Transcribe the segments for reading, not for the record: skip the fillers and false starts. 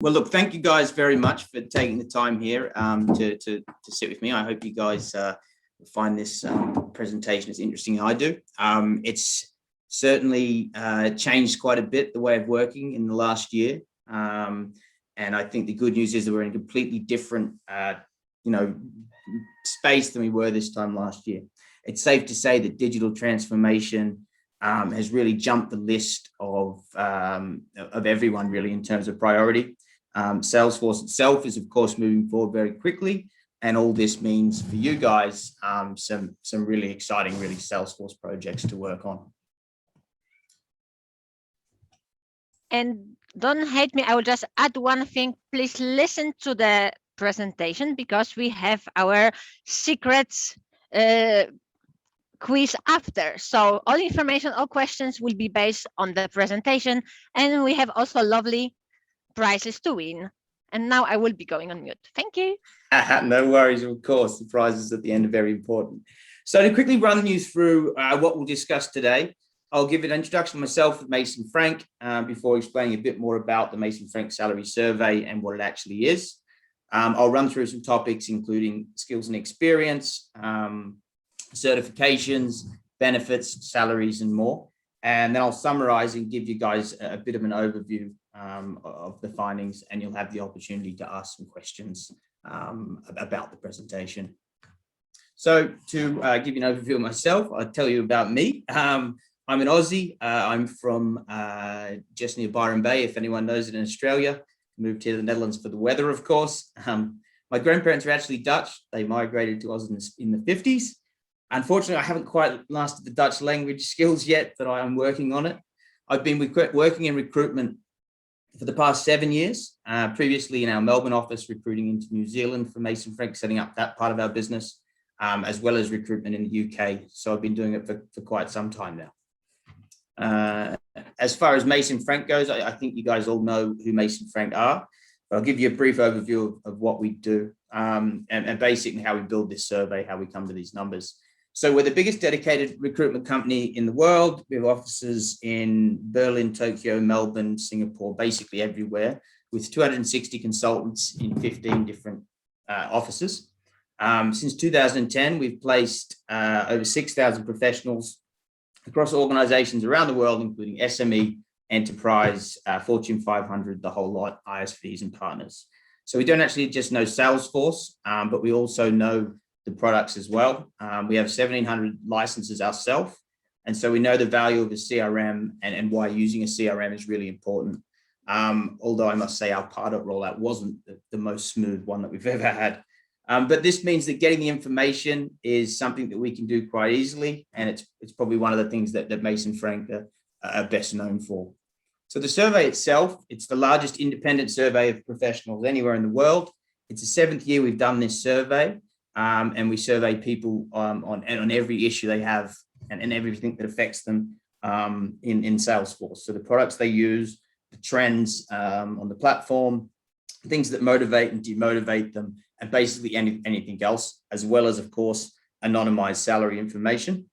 Well, look, thank you guys very much for taking the time here to sit with me. I hope you guys find this presentation as interesting as I do. It's certainly changed quite a bit the way of working in the last year. And I think the good news is that we're in a completely different space than we were this time last year. It's safe to say that digital transformation has really jumped the list of everyone really in terms of priority. Salesforce itself is of course moving forward very quickly, and all this means for you guys some really exciting Salesforce projects to work on. And don't hate me, I will just add one thing. Please listen to the presentation because we have our secrets quiz after. So all information, all questions will be based on the presentation, and we have also lovely prizes to win. And now I will be going on mute. Thank you. No worries, of course. The prizes at the end are very important. So to quickly run you through what we'll discuss today, I'll give an introduction to myself, Mason Frank, before explaining a bit more about the Mason Frank Salary Survey and what it actually is. I'll run through some topics, including skills and experience, certifications, benefits, salaries, and more. And then I'll summarize and give you guys a bit of an overview of the findings, and you'll have the opportunity to ask some questions about the presentation. So to give you an overview of myself, I'll tell you about me. I'm an Aussie. I'm from just near Byron Bay, if anyone knows it, in Australia. Moved here to the Netherlands for the weather, of course. My grandparents are actually Dutch. They migrated to Oz in the 50s. Unfortunately, I haven't quite mastered the Dutch language skills yet, but I'm working on it. I've been working in recruitment for the past 7 years, previously in our Melbourne office, recruiting into New Zealand for Mason Frank, setting up that part of our business, as well as recruitment in the UK. So I've been doing it for quite some time now. As far as Mason Frank goes, I think you guys all know who Mason Frank are, but I'll give you a brief overview of what we do and basically how we build this survey, how we come to these numbers. So we're the biggest dedicated recruitment company in the world. We have offices in Berlin, Tokyo, Melbourne, Singapore, basically everywhere, with 260 consultants in 15 different offices. Since 2010, we've placed over 6,000 professionals across organizations around the world, including SME, enterprise, Fortune 500, the whole lot, ISVs and partners. So we don't actually just know Salesforce, but we also know the products as well. We have 1,700 licenses ourselves. And so we know the value of a CRM and why using a CRM is really important. Although I must say our pilot rollout wasn't the most smooth one that we've ever had. But this means that getting the information is something that we can do quite easily. And it's probably one of the things that Mason Frank are best known for. So the survey itself, it's the largest independent survey of professionals anywhere in the world. It's the 7th year we've done this survey. And we survey people on every issue they have and everything that affects them in Salesforce. So the products they use, the trends on the platform, things that motivate and demotivate them, and basically anything else, as well as, of course, anonymized salary information.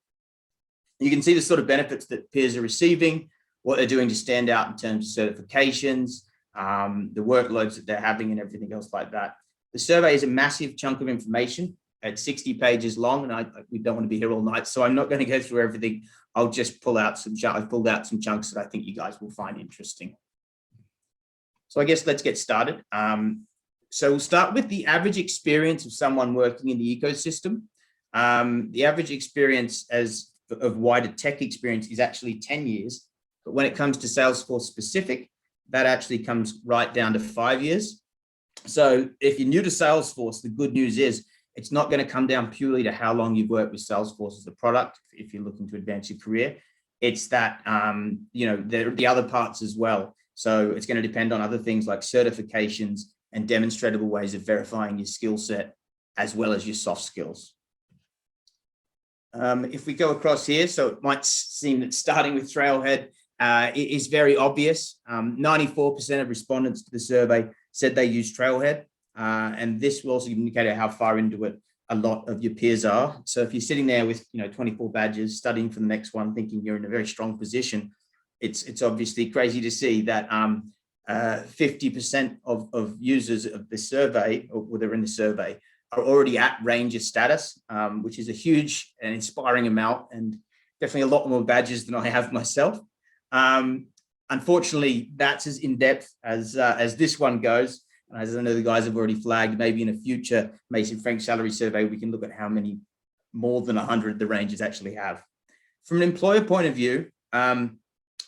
You can see the sort of benefits that peers are receiving, what they're doing to stand out in terms of certifications, the workloads that they're having and everything else like that. The survey is a massive chunk of information at 60 pages long, and we don't want to be here all night, so I'm not going to go through everything. I'll just pull out I've pulled out some chunks that I think you guys will find interesting. So I guess let's get started. So we'll start with the average experience of someone working in the ecosystem. The average experience of wider tech experience is actually 10 years, but when it comes to Salesforce specific, that actually comes right down to 5 years. So if you're new to Salesforce, the good news is it's not going to come down purely to how long you've worked with Salesforce as a product. If you're looking to advance your career, it's that, the other parts as well. So it's going to depend on other things like certifications and demonstrable ways of verifying your skill set, as well as your soft skills. If we go across here, so it might seem that starting with Trailhead is very obvious. 94% of respondents to the survey said they use Trailhead, and this will also indicate how far into it a lot of your peers are. So if you're sitting there with 24 badges, studying for the next one, thinking you're in a very strong position, it's obviously crazy to see that 50% of users of the survey, or they're in the survey, are already at Ranger status, which is a huge and inspiring amount, and definitely a lot more badges than I have myself. Unfortunately, that's as in-depth as this one goes. As I know the guys have already flagged, maybe in a future Mason Frank salary survey, we can look at how many more than 100 the Rangers actually have. From an employer point of view,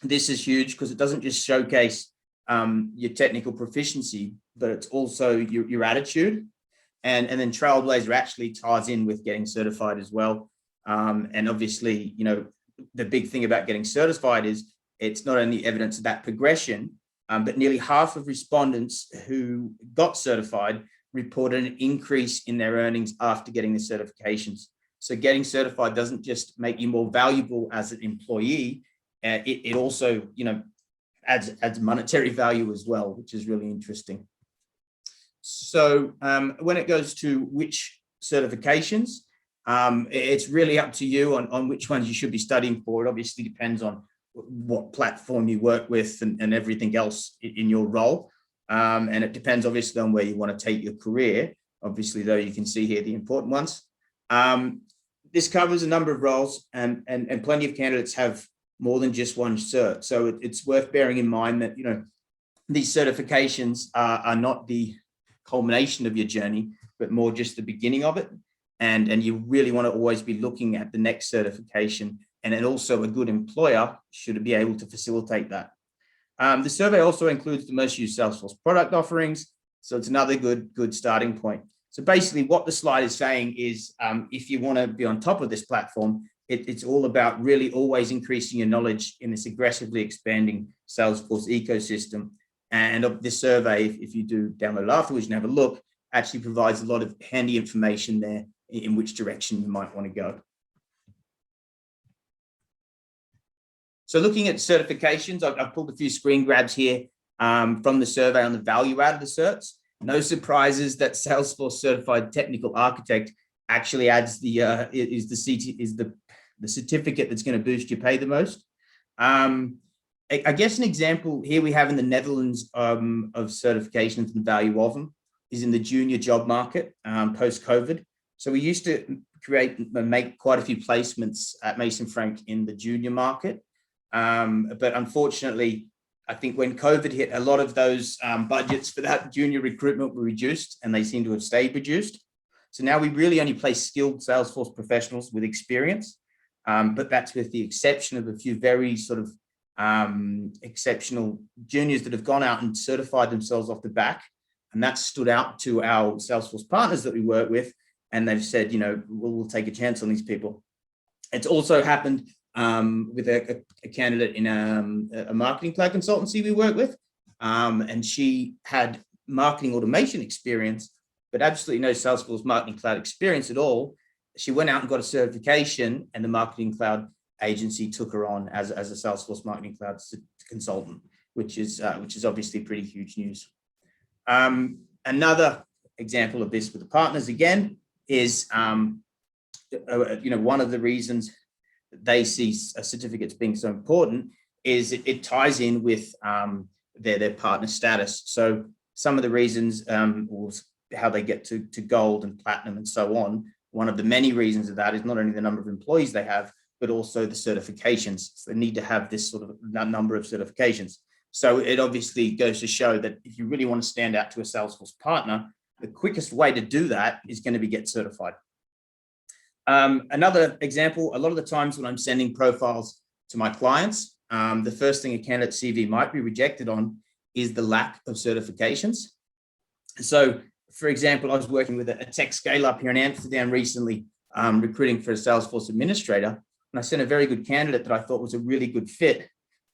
this is huge because it doesn't just showcase your technical proficiency, but it's also your attitude. And then Trailblazer actually ties in with getting certified as well. And obviously, you know, the big thing about getting certified is it's not only evidence of that progression, but nearly half of respondents who got certified reported an increase in their earnings after getting the certifications. So getting certified doesn't just make you more valuable as an employee, it also, you know, adds monetary value as well, which is really interesting. So when it goes to which certifications, it's really up to you on which ones you should be studying for. It obviously depends on what platform you work with and everything else in your role. And it depends obviously on where you want to take your career. Obviously, though, you can see here the important ones. This covers a number of roles, and plenty of candidates have more than just one cert. So it's worth bearing in mind that, you know, these certifications are not the culmination of your journey, but more just the beginning of it. And you really want to always be looking at the next certification. And then also a good employer should be able to facilitate that. The survey also includes the most used Salesforce product offerings. So it's another good starting point. So basically what the slide is saying is if you want to be on top of this platform, it's all about really always increasing your knowledge in this aggressively expanding Salesforce ecosystem. And of this survey, if you do download it afterwards and have a look, actually provides a lot of handy information there in which direction you might want to go. So looking at certifications, I've pulled a few screen grabs here from the survey on the value add of the certs. No surprises that Salesforce Certified Technical Architect actually adds the certificate that's going to boost your pay the most. I guess an example here we have in the Netherlands of certifications and the value of them is in the junior job market post-COVID. So we used to make quite a few placements at Mason Frank in the junior market. But unfortunately, I think when COVID hit, a lot of those budgets for that junior recruitment were reduced, and they seem to have stayed reduced. So now we really only place skilled Salesforce professionals with experience, but that's with the exception of a few very sort of exceptional juniors that have gone out and certified themselves off the back. And that stood out to our Salesforce partners that we work with. And they've said, you know, we'll take a chance on these people. It's also happened with a candidate in a marketing cloud consultancy we work with. And she had marketing automation experience, but absolutely no Salesforce marketing cloud experience at all. She went out and got a certification, and the marketing cloud agency took her on as a Salesforce marketing cloud consultant, which is obviously pretty huge news. Another example of this with the partners again is, you know, one of the reasons they see certificates being so important is it ties in with their partner status. So some of the reasons, or how they get to gold and platinum and so on, one of the many reasons of that is not only the number of employees they have, but also the certifications. So they need to have this sort of number of certifications. So it obviously goes to show that if you really want to stand out to a Salesforce partner, the quickest way to do that is going to be get certified. Another example, a lot of the times when I'm sending profiles to my clients, the first thing a candidate CV might be rejected on is the lack of certifications. So, for example, I was working with a tech scale-up here in Amsterdam recently, recruiting for a Salesforce administrator, and I sent a very good candidate that I thought was a really good fit,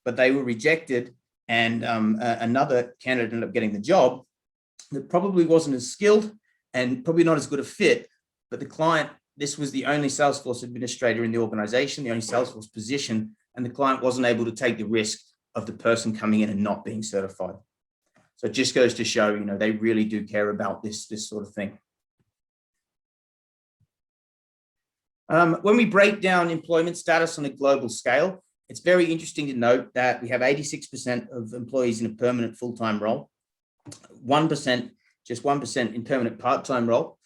but they were rejected, and another candidate ended up getting the job that probably wasn't as skilled and probably not as good a fit, but the client, this was the only Salesforce administrator in the organization, the only Salesforce position, and the client wasn't able to take the risk of the person coming in and not being certified. So it just goes to show, you know, they really do care about this sort of thing. When we break down employment status on a global scale, It's very interesting to note that we have 86% of employees in a permanent full-time role, 1%, just 1% in permanent part-time role.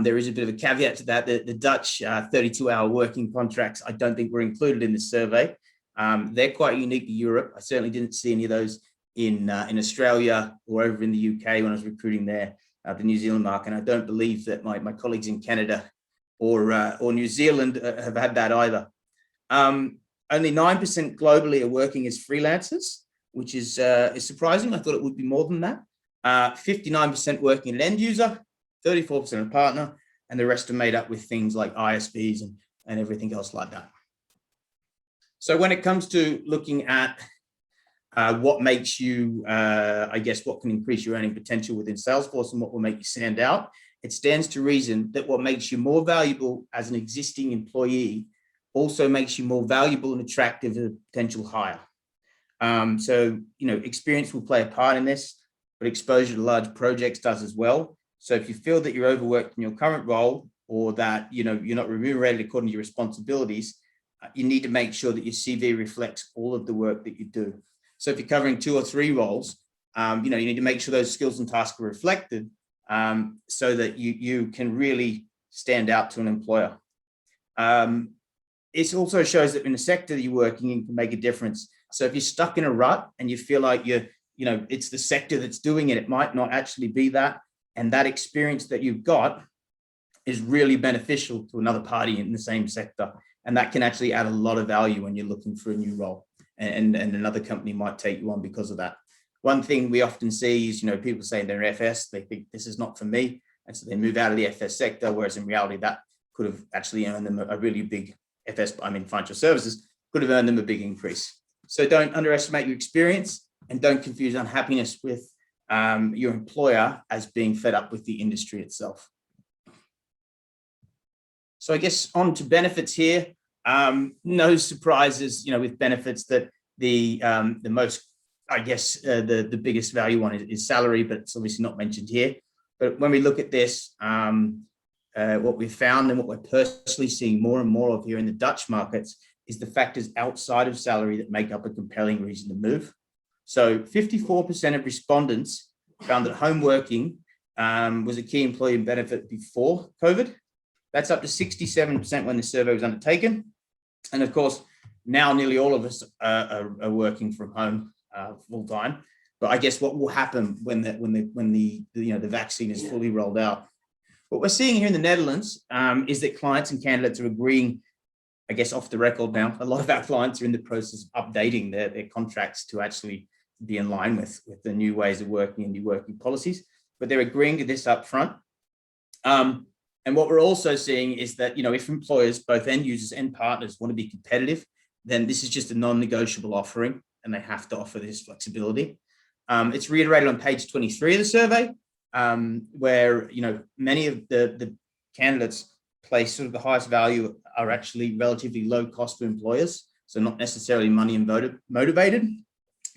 There is a bit of a caveat to that. The Dutch 32-hour working contracts, I don't think were included in this survey. They're quite unique to Europe. I certainly didn't see any of those in Australia or over in the UK when I was recruiting there, the New Zealand market. And I don't believe that my colleagues in Canada or New Zealand have had that either. Only 9% globally are working as freelancers, which is surprising. I thought it would be more than that. 59% working at end user, 34% a partner, and the rest are made up with things like ISVs and everything else like that. So when it comes to looking at what makes you, I guess, what can increase your earning potential within Salesforce and what will make you stand out, it stands to reason that what makes you more valuable as an existing employee also makes you more valuable and attractive as a potential hire. So, experience will play a part in this, but exposure to large projects does as well. So if you feel that you're overworked in your current role or that, you're not remunerated according to your responsibilities, you need to make sure that your CV reflects all of the work that you do. So if you're covering 2 or 3 roles, you need to make sure those skills and tasks are reflected so that you can really stand out to an employer. It also shows that in the sector that you're working in can make a difference. So if you're stuck in a rut and you feel like it's the sector that's doing it, it might not actually be that. And that experience that you've got is really beneficial to another party in the same sector. And that can actually add a lot of value when you're looking for a new role. And another company might take you on because of that. One thing we often see is, people saying they're FS, they think this is not for me. And so they move out of the FS sector, whereas in reality, that could have actually earned them a really big financial services, could have earned them a big increase. So don't underestimate your experience and don't confuse unhappiness with your employer as being fed up with the industry itself. So I guess on to benefits here. No surprises, with benefits that the most, I guess, the biggest value one is salary, but it's obviously not mentioned here. But when we look at this, what we've found and what we're personally seeing more and more of here in the Dutch markets is the factors outside of salary that make up a compelling reason to move. So 54% of respondents found that home working was a key employee benefit before COVID. That's up to 67% when the survey was undertaken. And of course, now nearly all of us are working from home full time. But I guess what will happen when the vaccine is fully rolled out? What we're seeing here in the Netherlands is that clients and candidates are agreeing, I guess off the record now, a lot of our clients are in the process of updating their contracts to actually be in line with the new ways of working and new working policies, but they're agreeing to this up front. And what we're also seeing is that, if employers, both end users and partners, want to be competitive, then this is just a non-negotiable offering and they have to offer this flexibility. It's reiterated on page 23 of the survey, where, many of the candidates place sort of the highest value are actually relatively low cost to employers. So not necessarily money and motivated,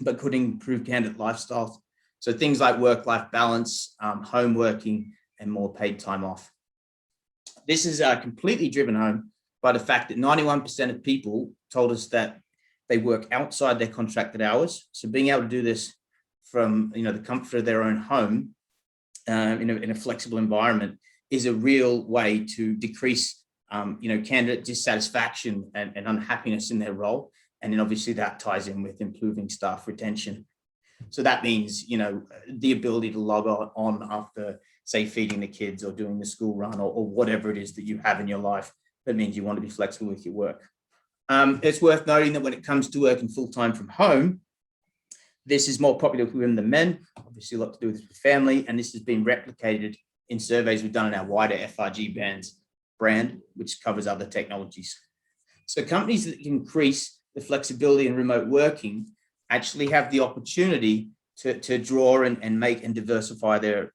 but could improve candidate lifestyles. So things like work-life balance, home working, and more paid time off. This is completely driven home by the fact that 91% of people told us that they work outside their contracted hours. So being able to do this from the comfort of their own home in a flexible environment is a real way to decrease candidate dissatisfaction and unhappiness in their role. And then obviously that ties in with improving staff retention. So that means, the ability to log on after, say, feeding the kids or doing the school run or whatever it is that you have in your life. That means you want to be flexible with your work. It's worth noting that when it comes to working full-time from home, this is more popular with women than men, obviously a lot to do with family, and this has been replicated in surveys we've done in our wider FRG brand, which covers other technologies. So companies that increase the flexibility in remote working actually have the opportunity to draw and make and diversify their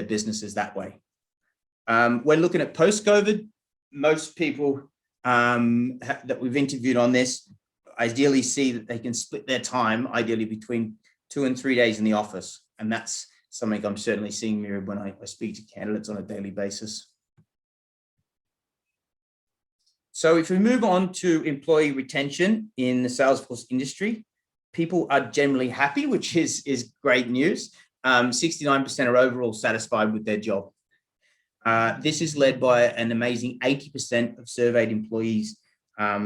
businesses that way. When looking at post-COVID, most people that we've interviewed on this ideally see that they can split their time ideally between 2 and 3 days in the office. And that's something I'm certainly seeing mirrored when I speak to candidates on a daily basis. So if we move on to employee retention in the Salesforce industry, people are generally happy, which is great news. 69% are overall satisfied with their job. This is led by an amazing 80% of surveyed employees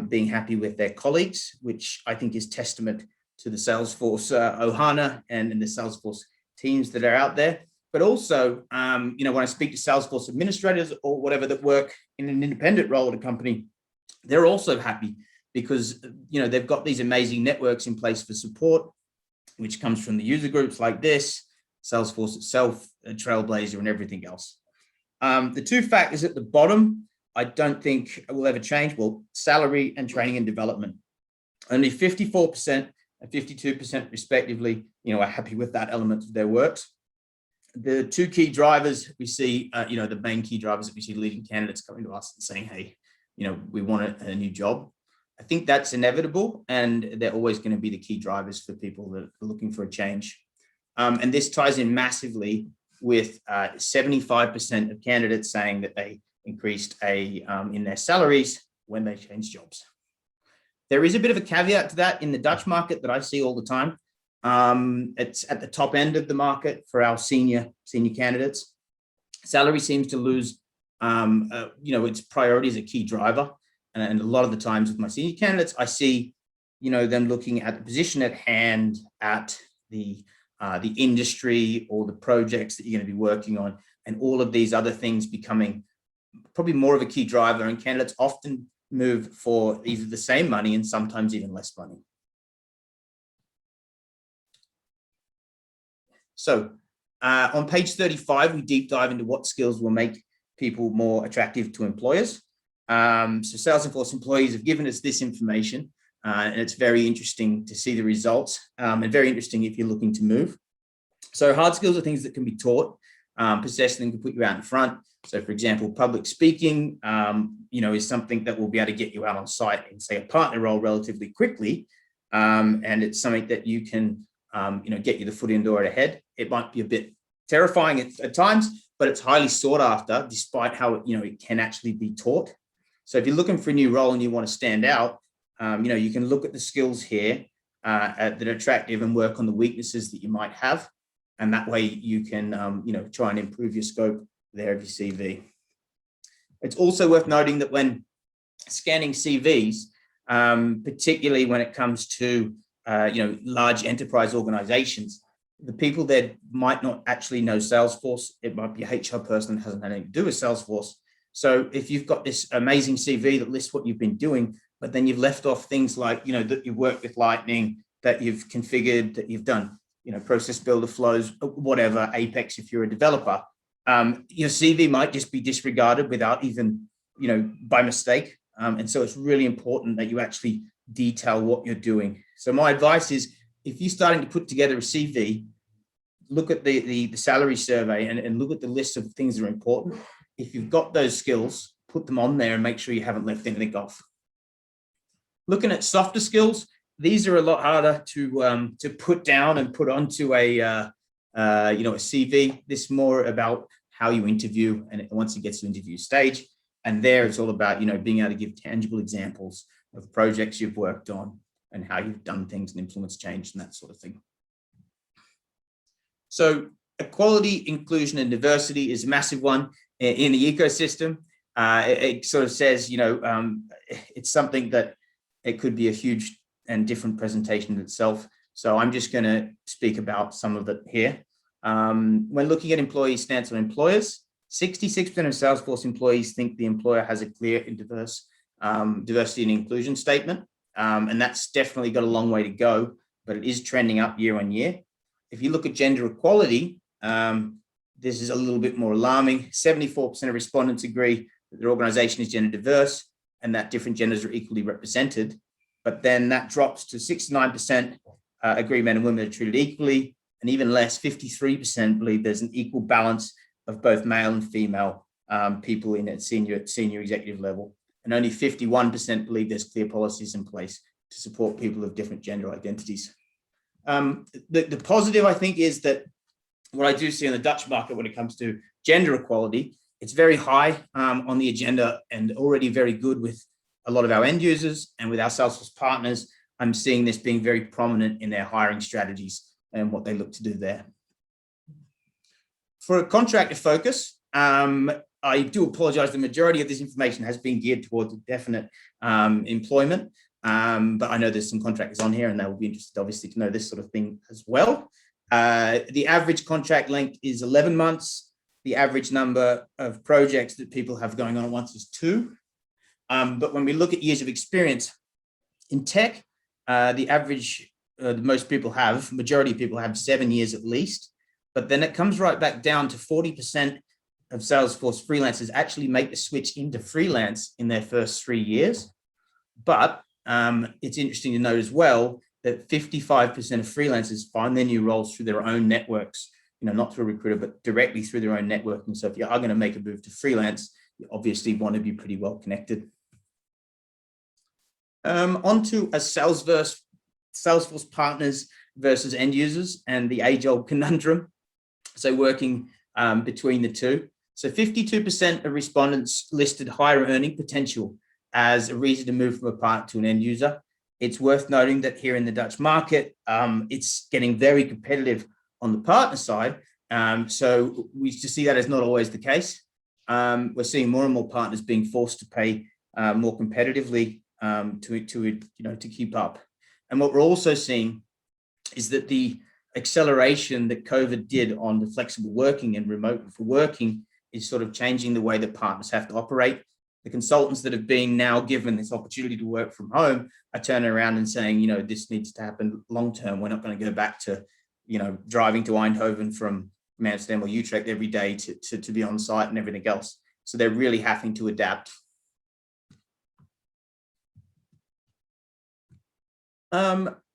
being happy with their colleagues, which I think is testament to the Salesforce Ohana and the Salesforce teams that are out there. But also, when I speak to Salesforce administrators or whatever that work in an independent role at a company, they're also happy because, they've got these amazing networks in place for support, which comes from the user groups like this, Salesforce itself, Trailblazer, and everything else. The two factors at the bottom, I don't think will ever change. Well, salary and training and development. Only 54% and 52% respectively, are happy with that element of their works. The two key drivers we see, the main key drivers that we see leading candidates coming to us and saying, hey, we want a new job. I think that's inevitable, and they're always going to be the key drivers for people that are looking for a change. And this ties in massively with 75% of candidates saying that they increased in their salaries when they changed jobs. There is a bit of a caveat to that in the Dutch market that I see all the time. It's at the top end of the market for our senior candidates. Salary seems to lose, its priority as a key driver. And a lot of the times with my senior candidates, I see, them looking at the position at hand, at the industry or the projects that you're going to be working on, and all of these other things becoming probably more of a key driver. And candidates often move for either the same money and sometimes even less money. So on page 35, we deep dive into what skills will make people more attractive to employers. So Salesforce employees have given us this information, and it's very interesting to see the results, and very interesting if you're looking to move. So hard skills are things that can be taught. Possessing them can put you out in front. So for example, public speaking, is something that will be able to get you out on site in, say, a partner role relatively quickly. And it's something that you can, get you the foot in door ahead. It might be a bit terrifying at times, but it's highly sought after, despite how, it can actually be taught. So if you're looking for a new role and you want to stand out, you can look at the skills here that are attractive and work on the weaknesses that you might have. And that way you can, try and improve your scope there of your CV. It's also worth noting that when scanning CVs, particularly when it comes to, large enterprise organizations, the people that might not actually know Salesforce, it might be a HR person that hasn't had anything to do with Salesforce. So if you've got this amazing CV that lists what you've been doing, but then you've left off things like, that you've worked with Lightning, that you've configured, that you've done, process builder flows, whatever, Apex, if you're a developer, your CV might just be disregarded without even, by mistake. And so it's really important that you actually detail what you're doing. So my advice is, if you're starting to put together a CV, look at the salary survey and look at the list of things that are important. If you've got those skills, put them on there and make sure you haven't left anything off. Looking at softer skills, these are a lot harder to put down and put onto a CV. This is more about how you interview, and once it gets to interview stage, and there it's all about being able to give tangible examples of projects you've worked on and how you've done things and influenced change and that sort of thing. So equality, inclusion, and diversity is a massive one in the ecosystem. It sort of says, it's something that it could be a huge and different presentation in itself. So I'm just going to speak about some of it here. When looking at employee stance on employers, 66% of Salesforce employees think the employer has a clear and diverse diversity and inclusion statement. And that's definitely got a long way to go, but it is trending up year on year. If you look at gender equality, this is a little bit more alarming. 74% of respondents agree that their organization is gender diverse and that different genders are equally represented. But then that drops to 69% agree men and women are treated equally, and even less, 53% believe there's an equal balance of both male and female people in at senior executive level. And only 51% believe there's clear policies in place to support people of different gender identities. The positive, I think, is that what I do see in the Dutch market when it comes to gender equality, it's very high on the agenda and already very good with a lot of our end users and with our Salesforce partners, I'm seeing this being very prominent in their hiring strategies and what they look to do there. For a contractor focus, I do apologize. The majority of this information has been geared towards definite employment, but I know there's some contractors on here and they will be interested, obviously, to know this sort of thing as well. The average contract length is 11 months. The average number of projects that people have going on at once is 2. But when we look at years of experience in tech, the average, most people have, majority of people have 7 years at least. But then it comes right back down to 40% of Salesforce freelancers actually make the switch into freelance in their first 3 years. But it's interesting to note as well that 55% of freelancers find their new roles through their own networks, not through a recruiter, but directly through their own networking. So if you are going to make a move to freelance, you obviously want to be pretty well connected. Onto a Salesforce partners versus end users and the age-old conundrum. So working between the two. So 52% of respondents listed higher earning potential as a reason to move from a partner to an end user. It's worth noting that here in the Dutch market, it's getting very competitive on the partner side. So we just see that as not always the case. We're seeing more and more partners being forced to pay more competitively to keep up. And what we're also seeing is that the acceleration that COVID did on the flexible working and remote for working is sort of changing the way that partners have to operate. The consultants that have been now given this opportunity to work from home are turning around and saying, this needs to happen long term. We're not going to go back to, driving to Eindhoven from Amsterdam or Utrecht every day to be on site and everything else. So they're really having to adapt.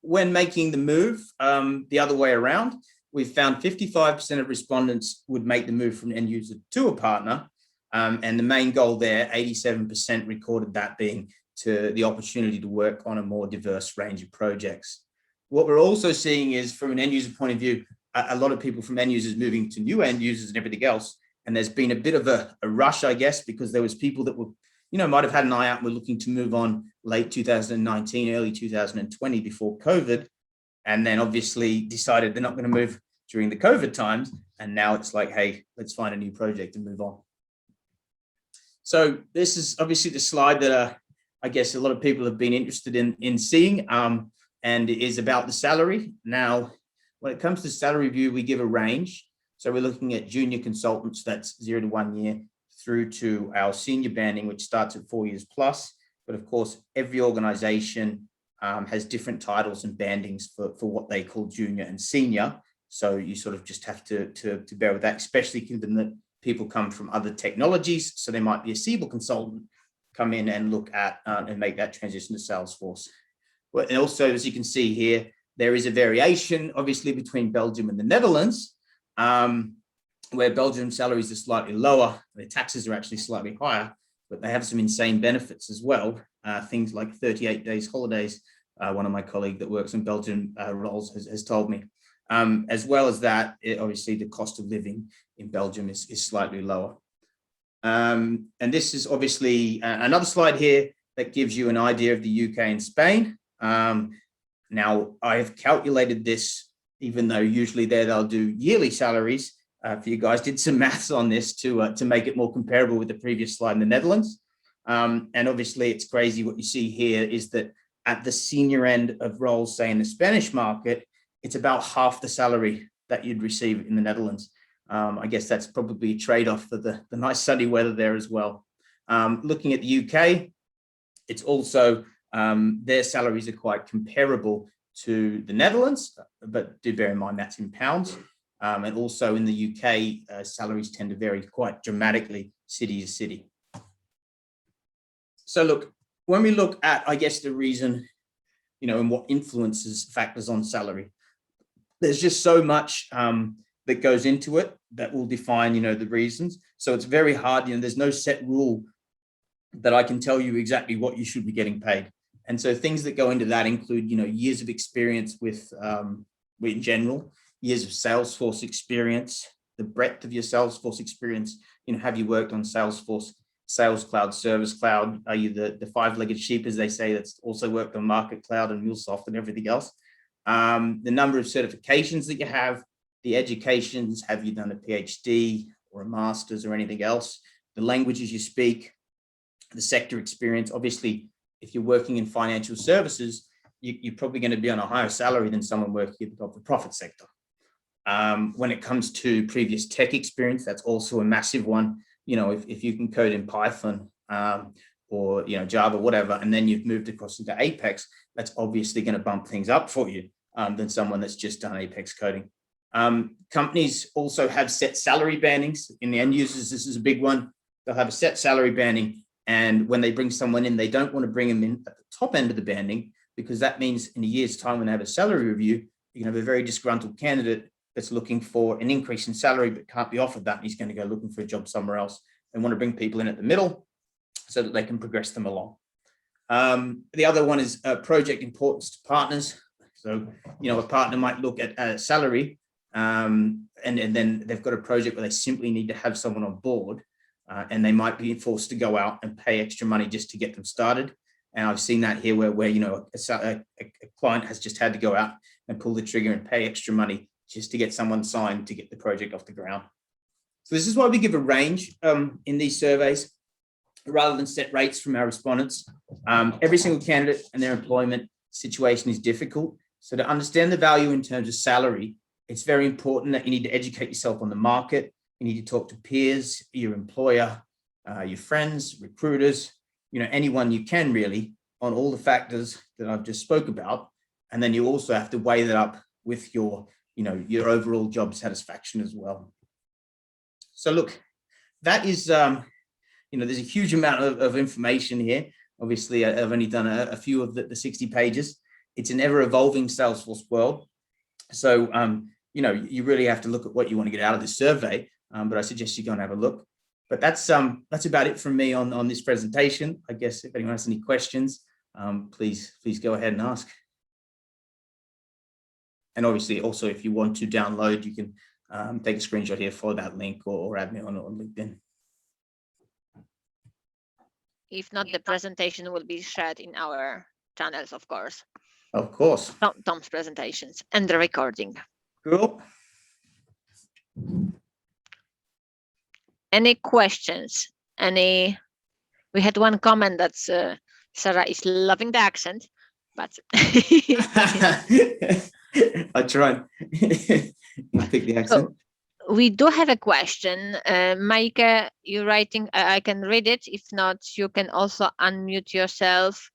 When making the move, the other way around, we've found 55% of respondents would make the move from end user to a partner. And the main goal there, 87% recorded that being to the opportunity to work on a more diverse range of projects. What we're also seeing is, from an end user point of view, a lot of people from end users moving to new end users and everything else. And there's been a bit of a rush, I guess, because there was people that were, might have had an eye out and were looking to move on late 2019, early 2020 before COVID. And then obviously decided they're not going to move during the COVID times. And now it's like, hey, let's find a new project and move on. So this is obviously the slide that I guess a lot of people have been interested in seeing, and it is about the salary. Now, when it comes to salary review, we give a range. So we're looking at junior consultants, that's 0 to 1 year, through to our senior banding, which starts at 4 years plus. But of course, every organization has different titles and bandings for what they call junior and senior. So you sort of just have to bear with that, especially given that people come from other technologies. So there might be a Siebel consultant come in and look at and make that transition to Salesforce. But also, as you can see here, there is a variation, obviously, between Belgium and the Netherlands, where Belgium salaries are slightly lower. Their taxes are actually slightly higher, but they have some insane benefits as well. Things like 38 days holidays. One of my colleagues that works in Belgian roles has told me. As well as that, obviously, the cost of living in Belgium is slightly lower. And this is obviously another slide here that gives you an idea of the UK and Spain. Now, I have calculated this, even though usually they'll do yearly salaries. For you guys, did some maths on this to make it more comparable with the previous slide in the Netherlands. And obviously, it's crazy. What you see here is that at the senior end of roles, say in the Spanish market, it's about half the salary that you'd receive in the Netherlands. I guess that's probably a trade-off for the nice sunny weather there as well. Looking at the UK, it's also, their salaries are quite comparable to the Netherlands, but do bear in mind that's in pounds. And also in the UK, salaries tend to vary quite dramatically city to city. So look, when we look at, I guess, the reason, and what influences factors on salary, there's just so much that goes into it that will define, the reasons. So it's very hard, there's no set rule that I can tell you exactly what you should be getting paid. And so things that go into that include, years of experience with in general, years of Salesforce experience, the breadth of your Salesforce experience, have you worked on Salesforce Sales Cloud, Service Cloud? Are you the five-legged sheep, as they say, that's also worked on Market Cloud and MuleSoft and everything else? The number of certifications that you have, the educations, have you done a PhD or a master's or anything else? The languages you speak, the sector experience. Obviously, if you're working in financial services, you're probably going to be on a higher salary than someone working in the not-for-profit sector. When it comes to previous tech experience, that's also a massive one. If you can code in Python or Java, whatever, and then you've moved across into Apex, that's obviously going to bump things up for you than someone that's just done Apex coding. Companies also have set salary bandings. In the end users, this is a big one. They'll have a set salary banding, and when they bring someone in, they don't want to bring them in at the top end of the banding, because that means in a year's time, when they have a salary review, you can have a very disgruntled candidate that's looking for an increase in salary but can't be offered that, and he's going to go looking for a job somewhere else. They want to bring people in at the middle so that they can progress them along. The other one is project importance to partners. So, a partner might look at a salary and then they've got a project where they simply need to have someone on board, and they might be forced to go out and pay extra money just to get them started. And I've seen that here where a client has just had to go out and pull the trigger and pay extra money just to get someone signed to get the project off the ground. So this is why we give a range in these surveys rather than set rates from our respondents. Every single candidate and their employment situation is difficult. So to understand the value in terms of salary, it's very important that you need to educate yourself on the market. You need to talk to peers, your employer, your friends, recruiters, anyone you can really, on all the factors that I've just spoke about. And then you also have to weigh that up with your overall job satisfaction as well. So look, that is, there's a huge amount of information here. Obviously, I've only done a few of the 60 pages. It's an ever evolving Salesforce world. So, you really have to look at what you want to get out of this survey, but I suggest you go and have a look. But that's about it from me on this presentation. I guess if anyone has any questions, please go ahead and ask. And obviously, also, if you want to download, you can take a screenshot here, follow that link, or add me on LinkedIn. If not, the presentation will be shared in our channels, of course. Of course. Tom's presentations and the recording. Cool. Any questions? We had one comment that Sarah is loving the accent, but I tried. You pick the accent. So we do have a question. Maike, you're writing, I can read it. If not, you can also unmute yourself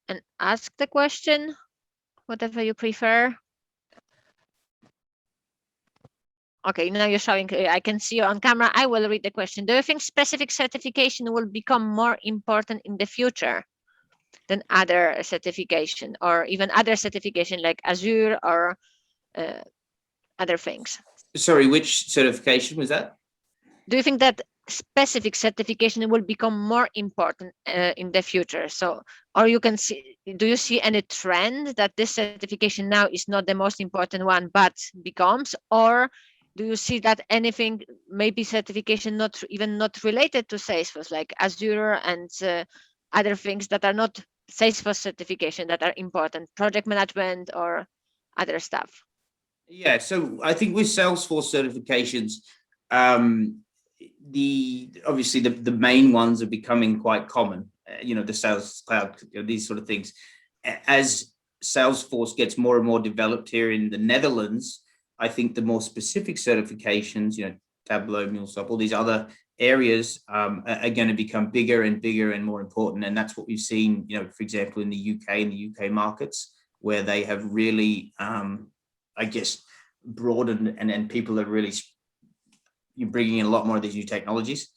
and ask the question, whatever you prefer. Okay, now you're showing, I can see you on camera. I will read the question. Do you think specific certification will become more important in the future than other certification, or even other certification like Azure or other things? Sorry, which certification was that? Do you think that specific certification will become more important in the future? So, or you can see, do you see any trend that this certification now is not the most important one, but becomes, or do you see that anything, maybe certification not related to Salesforce, like Azure and other things that are not Salesforce certification that are important, project management or other stuff? Yeah, so I think with Salesforce certifications, obviously the main ones are becoming quite common. The Sales Cloud, these sort of things. As Salesforce gets more and more developed here in the Netherlands, I think the more specific certifications, Tableau, MuleSoft, all these other areas are going to become bigger and bigger and more important. And that's what we've seen, for example, in the UK, in the UK markets, where they have really, I guess, broadened and people are really bringing in a lot more of these new technologies.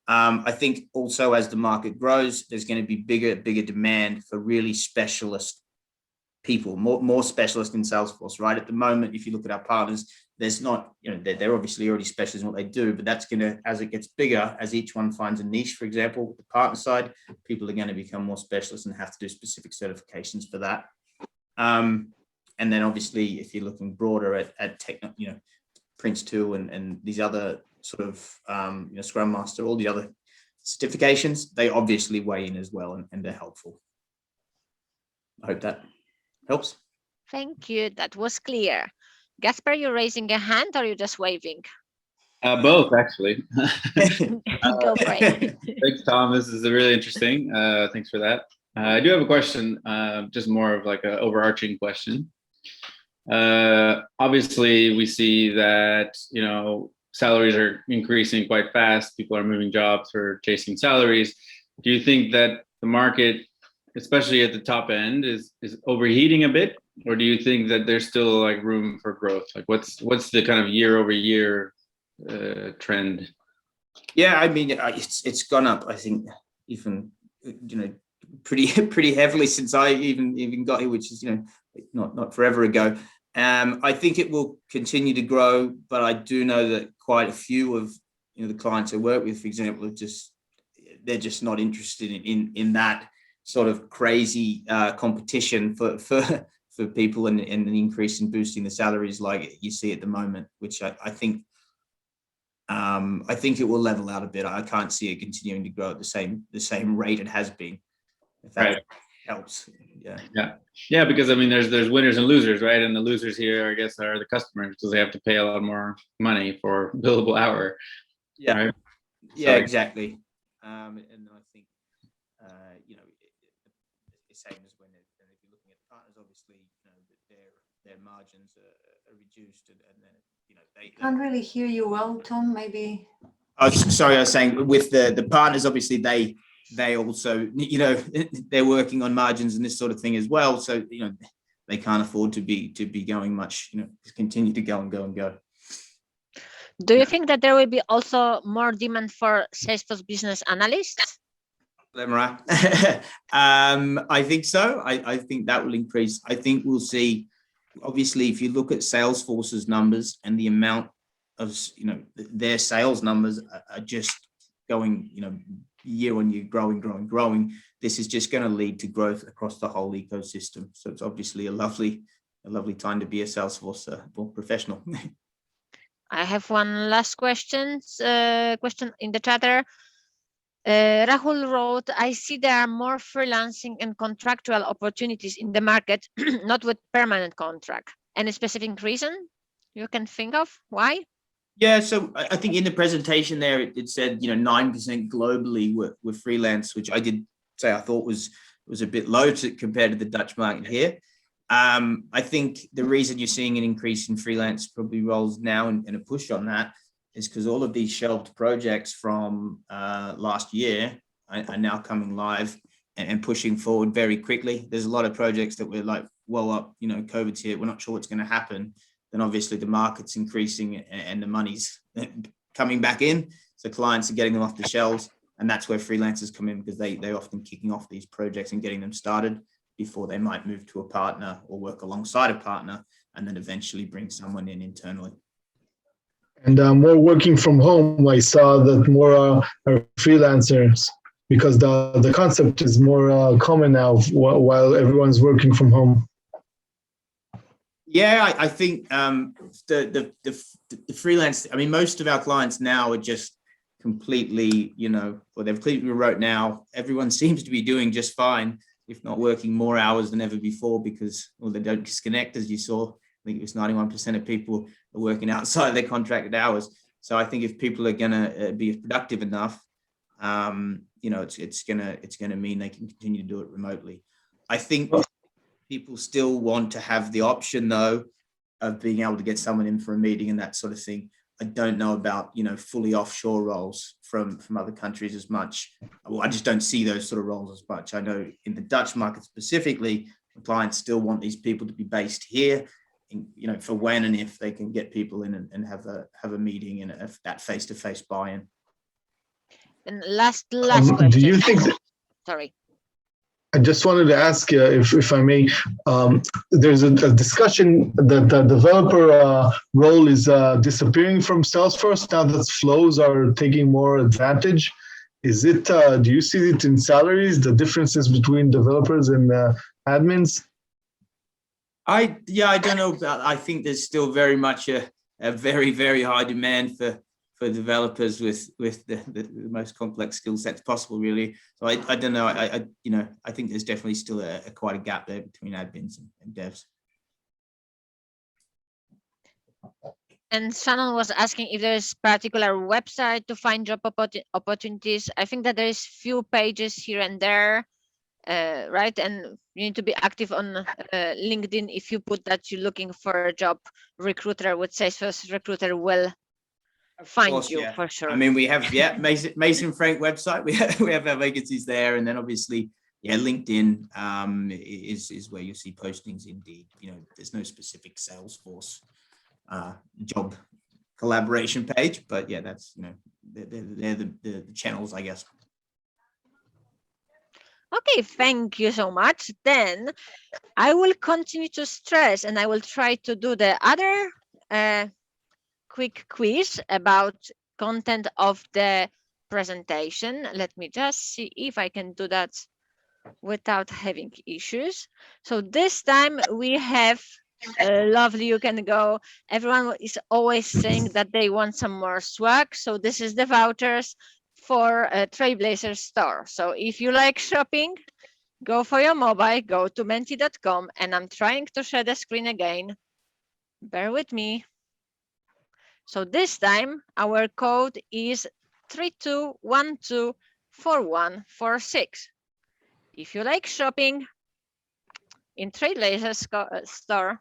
I think also as the market grows, there's going to be bigger demand for really specialist people, more specialists in Salesforce, right? At the moment, if you look at our partners, there's not, they're obviously already specialists in what they do, but that's going to, as it gets bigger, as each one finds a niche, for example, with the partner side, people are going to become more specialists and have to do specific certifications for that. And then obviously, if you're looking broader at tech, Prince2 and these other sort of Scrum Master, all the other certifications, they obviously weigh in as well, and they're helpful. I hope that helps. Thank you. That was clear. Gasper, you're raising a hand or you're just waving? Both, actually. Go for it. Thanks, Tom. This is really interesting. Thanks for that. I do have a question, just more of like an overarching question. Obviously, we see that, salaries are increasing quite fast. People are moving jobs or chasing salaries. Do you think that the market, especially at the top end, is overheating a bit? Or do you think that there's still like room for growth? Like what's the kind of year over year trend? Yeah, I mean, it's gone up, I think, even, pretty heavily since I even got here, which is, not forever ago. I think it will continue to grow, but I do know that quite a few of the clients I work with, for example, they're just not interested in that sort of crazy competition for people and an increase in boosting the salaries like you see at the moment, which I think it will level out a bit. I can't see it continuing to grow at the same rate it has been. If that helps. Yeah, because I mean there's winners and losers, right? And the losers here, I guess, are the customers, because they have to pay a lot more money for billable hour. Yeah, right? Yeah, exactly. And I think the same as when if you're looking at partners, obviously their margins are reduced, and then they can't really hear you well, Tom. Maybe. I was saying with the partners, obviously they also, they're working on margins and this sort of thing as well. So, they can't afford to be going much, continue to go and go. Do you think that there will be also more demand for Salesforce business analysts? I think so. I think that will increase. I think we'll see, obviously, if you look at Salesforce's numbers and the amount of, their sales numbers are just going, year on year, growing. This is just going to lead to growth across the whole ecosystem. So it's obviously a lovely time to be a Salesforce professional. I have one last question in the chatter. Rahul wrote, I see there are more freelancing and contractual opportunities in the market, not with permanent contract. Any specific reason you can think of? Why? Yeah, so I think in the presentation there, it said, 9% globally with freelance, which I did say I thought was a bit low compared to the Dutch market here. I think the reason you're seeing an increase in freelance probably roles now and a push on that is because all of these shelved projects from last year are now coming live and pushing forward very quickly. There's a lot of projects that we're like, well up, COVID's here, we're not sure what's going to happen. Then obviously the market's increasing and the money's coming back in. So clients are getting them off the shelves, and that's where freelancers come in, because they're often kicking off these projects and getting them started before they might move to a partner or work alongside a partner and then eventually bring someone in internally. And more working from home, I saw that more are freelancers, because the concept is more common now while everyone's working from home. Yeah, I think the freelance, I mean, most of our clients now are just completely, they're completely remote now. Everyone seems to be doing just fine, if not working more hours than ever before, because, they don't disconnect, as you saw. I think it was 91% of people are working outside their contracted hours. So I think if people are going to be productive enough, it's going to mean they can continue to do it remotely. I think people still want to have the option, though, of being able to get someone in for a meeting and that sort of thing. I don't know about, fully offshore roles from other countries as much. Well, I just don't see those sort of roles as much. I know in the Dutch market specifically, clients still want these people to be based here, for when and if they can get people in and have a meeting and that face-to-face buy-in. And last question. Do you think Sorry. I just wanted to ask you, if I may, there's a discussion that the developer role is disappearing from Salesforce now that flows are taking more advantage. Is it, do you see it in salaries, the differences between developers and admins? I don't know about, I think there's still very much a very, very high demand for developers with the most complex skill sets possible, really. So I don't know. I think there's definitely still quite a gap there between admins and devs. And Shannon was asking if there is particular website to find job opportunities. I think that there is few pages here and there, right? And you need to be active on LinkedIn. If you put that you're looking for a job, recruiter with Salesforce Recruiter will find you for sure. I mean, we have Mason Frank website. We have our vacancies there, and then obviously LinkedIn is where you see postings. Indeed, there's no specific Salesforce job collaboration page, but that's they're the channels, I guess. Okay, thank you so much. Then I will continue to stress, and I will try to do the other quick quiz about content of the presentation. Let me just see if I can do that without having issues. So this time we have lovely, you can go. Everyone is always saying that they want some more swag. So this is the vouchers for a Trailblazers store. So if you like shopping, go for your mobile, go to menti.com, and I'm trying to share the screen again. Bear with me. So this time our code is 32124146. If you like shopping in Trailblazers store,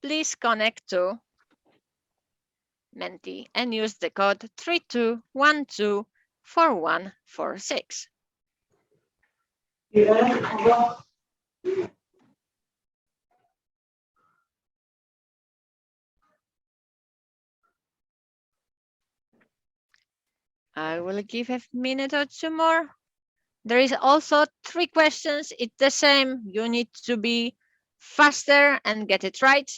please connect to Menti and use the code 32124146. I will give a minute or two more. There is also 3 questions. It's the same. You need to be faster and get it right.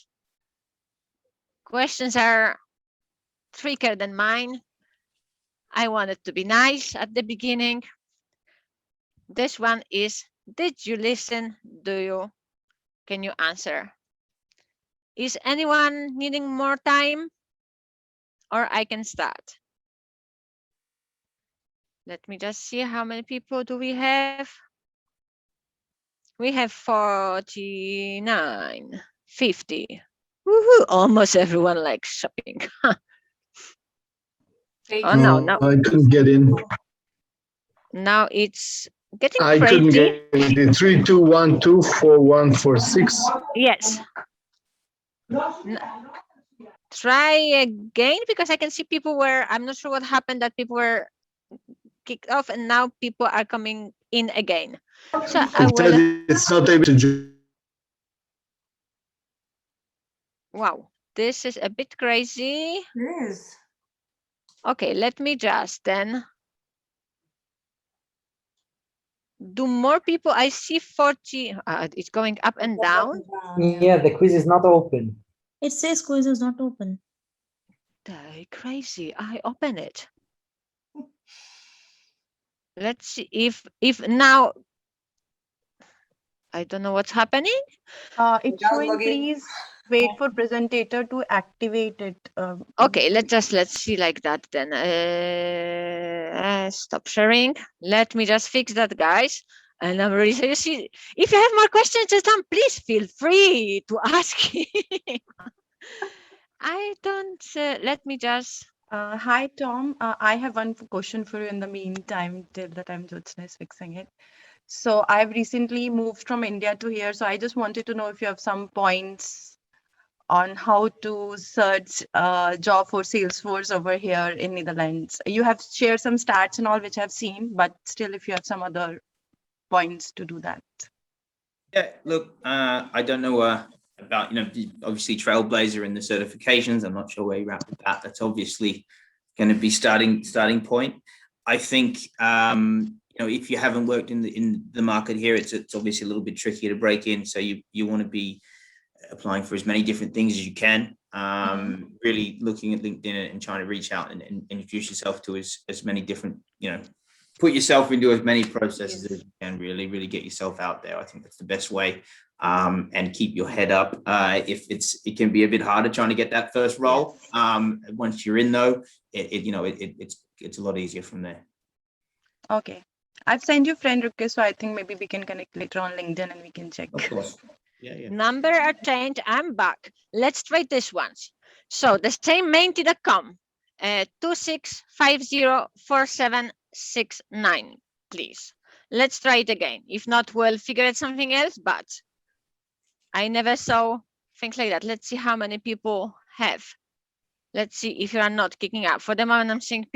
Questions are trickier than mine. I wanted to be nice at the beginning. This one is, did you listen? Can you answer? Is anyone needing more time? Or I can start. Let me just see how many people do we have. We have 49, 50. Woohoo, almost everyone likes shopping. Oh no, I couldn't get in. Now it's getting I crazy. couldn't get in. 32124146. Yes. Try again, because I can see people I'm not sure what happened, that people were kicked off and now people are coming in again. So It's not able to. Wow, this is a bit crazy. Yes. Okay, let me just then do more people. I see 40. It's going up and down. Yeah, the quiz is not open. It says quiz is not open. Crazy. I open it. Let's see if now. I don't know what's happening. It's showing, please wait for presentator to activate it. Okay, let's see like that then. Stop sharing. Let me just fix that, guys. And I'm really, so you see, if you have more questions, Tom, please feel free to ask him. I don't, let me just. Hi, Tom. I have one question for you in the meantime, till the time Jyotsna is fixing it. So I've recently moved from India to here. So I just wanted to know if you have some points on how to search a job for Salesforce over here in Netherlands. You have shared some stats and all, which I've seen, but still, if you have some other points to do that. Yeah, look, I don't know about, obviously Trailblazer and the certifications. I'm not sure where you're at with that. That's obviously going to be starting point. I think, if you haven't worked in the market here, it's obviously a little bit trickier to break in. So you want to be applying for as many different things as you can. Really looking at LinkedIn and trying to reach out and introduce yourself to as many different, put yourself into as many processes as you can. Really get yourself out there. I think that's the best way. and keep your head up. It can be a bit harder trying to get that first role. Once you're in though, it's a lot easier from there. Okay. I've sent you friend request, so I think maybe we can connect later on LinkedIn and we can check. Of course. Yeah. Number are changed. I'm back. Let's try this once. So the same main.com 26504769, please. Let's try it again. If not, we'll figure out something else, but I never saw things like that. Let's see how many people have. Let's see if you are not kicking up. For the moment, I'm seeing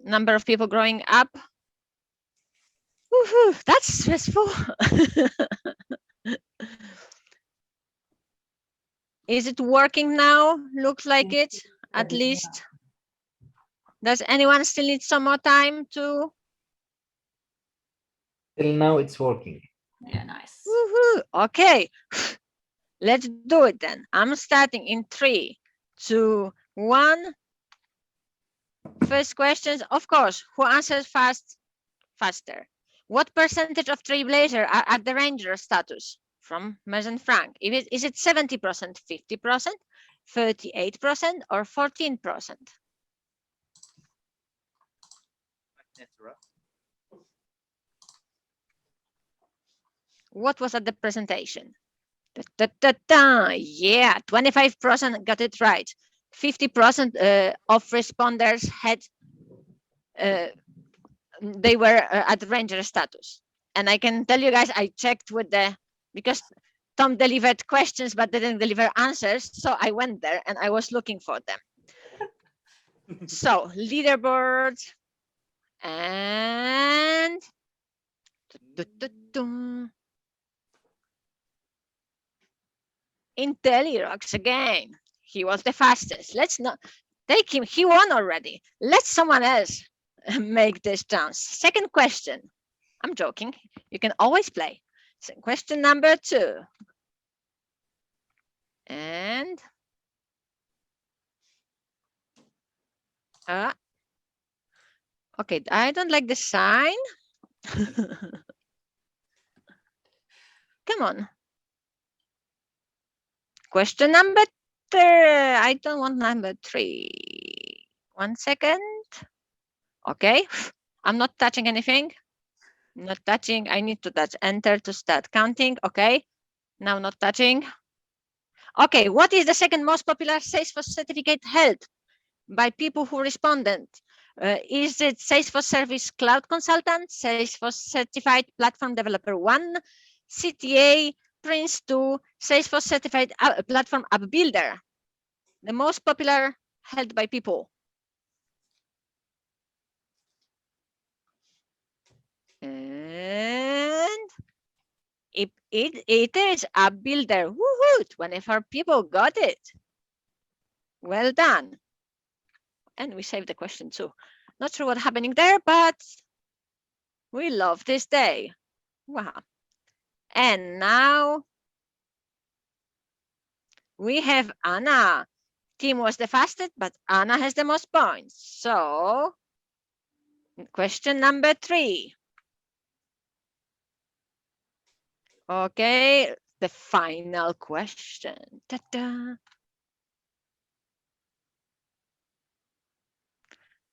number of people growing up. Woohoo, that's stressful. Is it working now? Looks like it, at least. Does anyone still need some more time to? Till now it's working. Yeah, nice. Woohoo, okay. Let's do it then. I'm starting in 3, 2, 1. First questions, of course, who answers faster? What percentage of Trailblazer are at the Ranger status? From Maison Frank. Is it 70%, 50%, 38%, or 14%? What was at the presentation? Yeah, 25% got it right. 50% of responders had they were at Ranger status. And I can tell you guys, I checked with because Tom delivered questions but didn't deliver answers. So I went there and I was looking for them. So leaderboard and IntelliRocks again. He was the fastest. Let's not take him. He won already. Let someone else make this chance. Second question. I'm joking. You can always play. So question number 2. And okay, I don't like the sign. Come on. Question number 3. I don't want number 3. 1 second. Okay, I'm not touching anything. Not touching. I need to touch enter to start counting. Okay, now not touching. Okay, what is the second most popular Salesforce certificate held by people who responded? Is it Salesforce Service Cloud Consultant, Salesforce Certified Platform Developer 1, CTA, Prince 2, Salesforce Certified Platform App Builder? The most popular held by people. And it is App Builder. Woohoo! 24 people got it. Well done. And we saved the question too. Not sure what's happening there, but we love this day. Wow. And now we have Anna. Tim was the fastest, but Anna has the most points. So question number 3. Okay, the final question. Ta-da.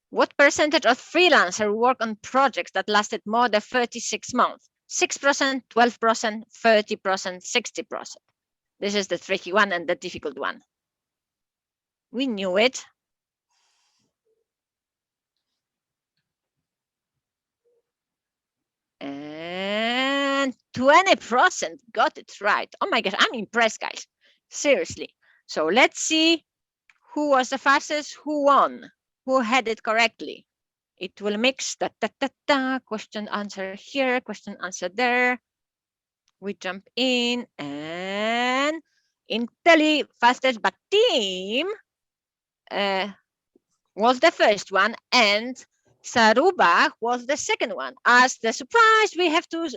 What percentage of freelancers work on projects that lasted more than 36 months? 6%, 12%, 30%, 60%. This is the tricky one and the difficult one. We knew it. And 20% got it right. Oh my gosh, I'm impressed, guys. Seriously. So let's see who was the fastest, who won, who had it correctly. It will mix question answer here, question answer there. We jump in and Intelli fastest, but Team was the first one and Saruba was the second one. As the surprise, we have two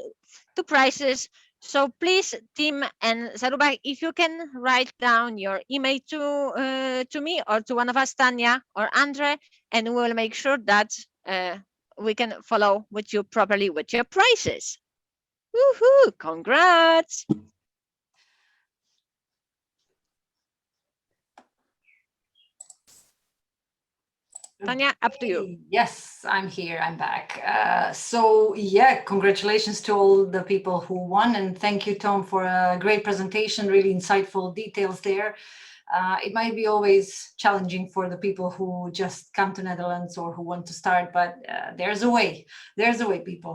prizes. So please, Tim and Saruba, if you can write down your email to me or to one of us, Tanya or Andre, and we will make sure that we can follow with you properly with your prizes. Woohoo! Congrats! Tanya, up to you. Yes, I'm here. I'm back. So yeah, congratulations to all the people who won, and thank you, Tom, for a great presentation. Really insightful details there. It might be always challenging for the people who just come to Netherlands or who want to start, but there's a way. There's a way, people.